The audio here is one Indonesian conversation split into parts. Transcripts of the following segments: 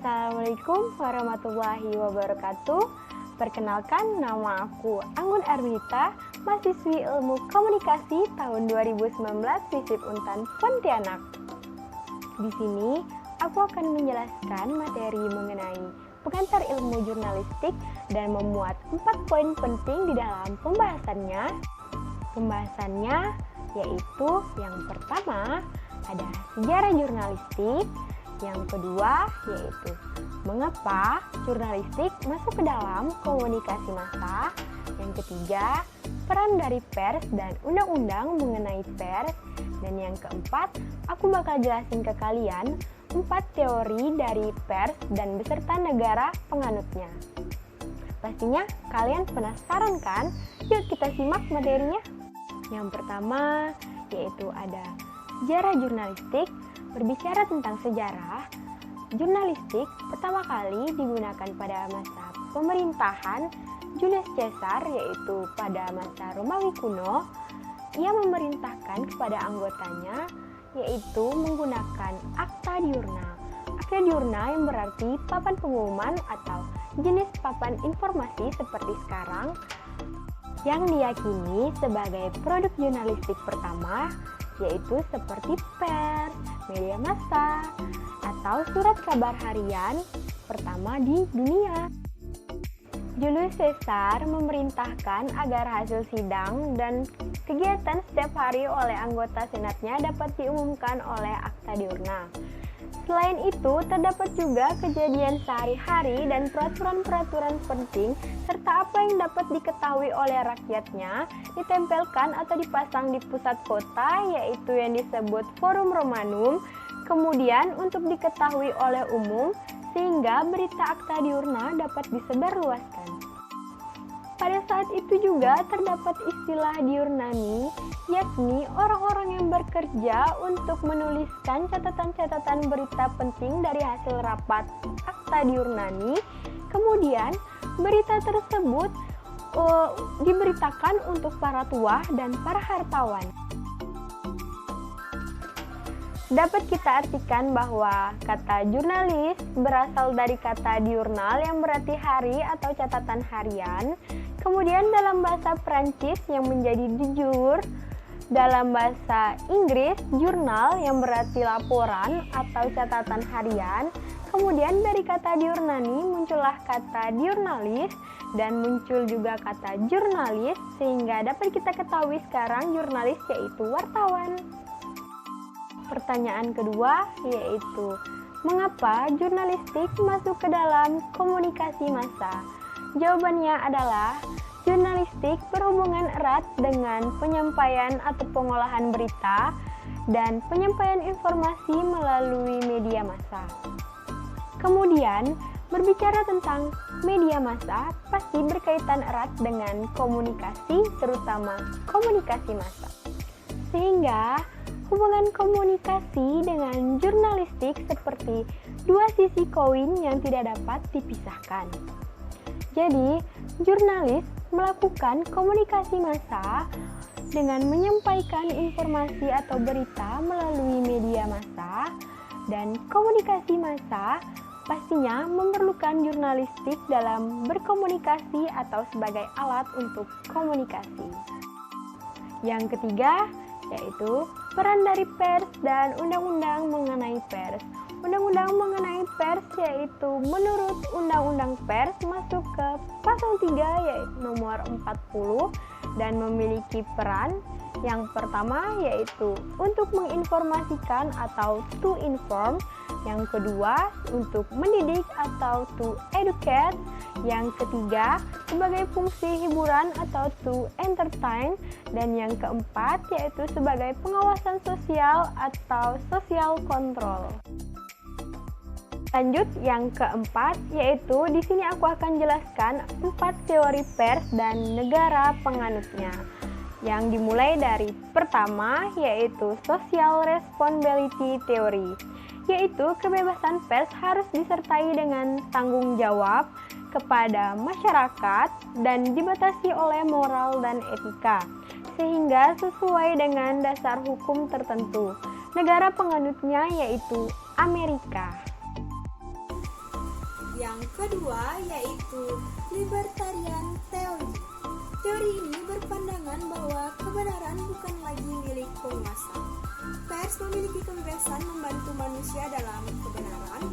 Assalamualaikum warahmatullahi wabarakatuh. Perkenalkan, nama aku Anggun Arminita, mahasiswi Ilmu Komunikasi tahun 2019 FISIP Untan Pontianak. Di sini, aku akan menjelaskan materi mengenai pengantar ilmu jurnalistik dan memuat 4 poin penting di dalam pembahasannya. Pembahasannya yaitu yang pertama ada sejarah jurnalistik, yang kedua yaitu mengapa jurnalistik masuk ke dalam komunikasi massa, yang ketiga peran dari pers dan undang-undang mengenai pers, dan yang keempat aku bakal jelasin ke kalian 4 teori dari pers dan beserta negara penganutnya. Pastinya kalian penasaran kan? Yuk kita simak materinya. Yang pertama yaitu ada sejarah jurnalistik. Berbicara tentang sejarah, jurnalistik pertama kali digunakan pada masa pemerintahan Julius Caesar, yaitu pada masa Romawi kuno. Ia memerintahkan kepada anggotanya yaitu menggunakan akta diurna. Akta diurna yang berarti papan pengumuman atau jenis papan informasi seperti sekarang, yang diyakini sebagai produk jurnalistik pertama, yaitu seperti pers, media massa, atau surat kabar harian pertama di dunia. Julius Caesar memerintahkan agar hasil sidang dan kegiatan setiap hari oleh anggota senatnya dapat diumumkan oleh akta diurna. Selain itu, terdapat juga kejadian sehari-hari dan peraturan-peraturan penting serta apa yang dapat diketahui oleh rakyatnya ditempelkan atau dipasang di pusat kota, yaitu yang disebut Forum Romanum, kemudian untuk diketahui oleh umum sehingga berita akta diurna dapat disebarluaskan. Pada saat itu juga terdapat istilah diurnani, yakni orang-orang yang bekerja untuk menuliskan catatan-catatan berita penting dari hasil rapat akta diurnani. Kemudian berita tersebut diberitakan untuk para tua dan para hartawan. Dapat kita artikan bahwa kata jurnalis berasal dari kata diurnal yang berarti hari atau catatan harian. Kemudian dalam bahasa Prancis yang menjadi de jour, dalam bahasa Inggris jurnal yang berarti laporan atau catatan harian. Kemudian dari kata diurnani muncullah kata diurnalis dan muncul juga kata jurnalis, sehingga dapat kita ketahui sekarang jurnalis yaitu wartawan. Pertanyaan kedua yaitu mengapa jurnalistik masuk ke dalam komunikasi massa? Jawabannya adalah jurnalistik berhubungan erat dengan penyampaian atau pengolahan berita dan penyampaian informasi melalui media massa. Kemudian, berbicara tentang media massa pasti berkaitan erat dengan komunikasi, terutama komunikasi massa. Sehingga hubungan komunikasi dengan jurnalistik seperti dua sisi koin yang tidak dapat dipisahkan. Jadi, jurnalis melakukan komunikasi massa dengan menyampaikan informasi atau berita melalui media massa, dan komunikasi massa pastinya memerlukan jurnalistik dalam berkomunikasi atau sebagai alat untuk komunikasi. Yang ketiga yaitu peran dari pers dan undang-undang mengenai pers. Undang-undang mengenai pers yaitu menurut Undang-Undang Pers masuk ke pasal 3 yaitu nomor 40 dan memiliki peran yang pertama yaitu untuk menginformasikan atau to inform, yang kedua untuk mendidik atau to educate, yang ketiga sebagai fungsi hiburan atau to entertain, dan yang keempat yaitu sebagai pengawasan sosial atau social control. Lanjut yang keempat, yaitu di sini aku akan jelaskan 4 teori pers dan negara penganutnya. Yang dimulai dari pertama yaitu social responsibility theory, yaitu kebebasan pers harus disertai dengan tanggung jawab kepada masyarakat dan dibatasi oleh moral dan etika, sehingga sesuai dengan dasar hukum tertentu. Negara penganutnya yaitu Amerika. Yang kedua yaitu libertarian theory. Teori ini berpandangan bahwa kebenaran bukan lagi milik penguasa. Pers memiliki kebebasan membantu manusia dalam kebenaran.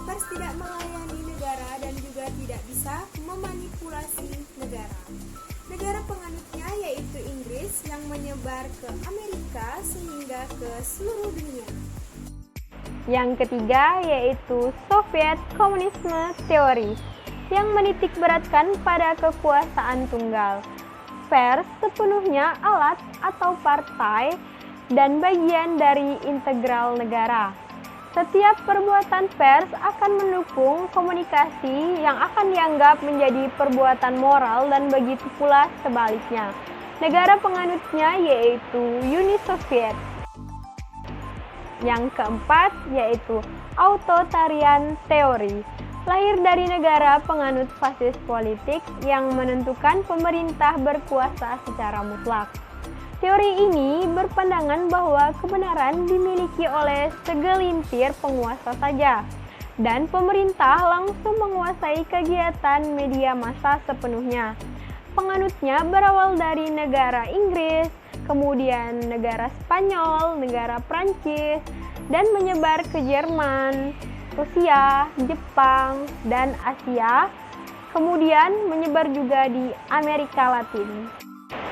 Pers tidak melayani negara dan juga tidak bisa memanipulasi negara. Negara penganutnya yaitu Inggris yang menyebar ke Amerika sehingga ke seluruh dunia. Yang ketiga yaitu Soviet Komunisme Teori yang menitik beratkan pada kekuasaan tunggal. Pers sepenuhnya alat atau partai dan bagian dari integral negara. Setiap perbuatan pers akan mendukung komunikasi yang akan dianggap menjadi perbuatan moral dan begitu pula sebaliknya. Negara penganutnya yaitu Uni Soviet. Yang keempat yaitu Authoritarian Theory, lahir dari negara penganut fasis politik yang menentukan pemerintah berkuasa secara mutlak. Teori ini berpandangan bahwa kebenaran dimiliki oleh segelintir penguasa saja, dan pemerintah langsung menguasai kegiatan media massa sepenuhnya. Penganutnya berawal dari negara Inggris, kemudian negara Spanyol, negara Prancis, dan menyebar ke Jerman, Rusia, Jepang, dan Asia, kemudian menyebar juga di Amerika Latin.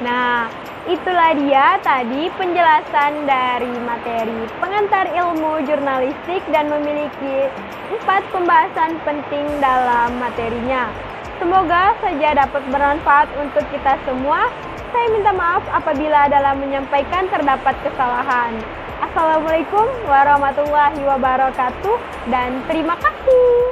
Nah, itulah dia tadi penjelasan dari materi pengantar ilmu jurnalistik dan memiliki 4 pembahasan penting dalam materinya. Semoga saja dapat bermanfaat untuk kita semua. Saya minta maaf apabila dalam menyampaikan terdapat kesalahan. Assalamualaikum warahmatullahi wabarakatuh dan terima kasih.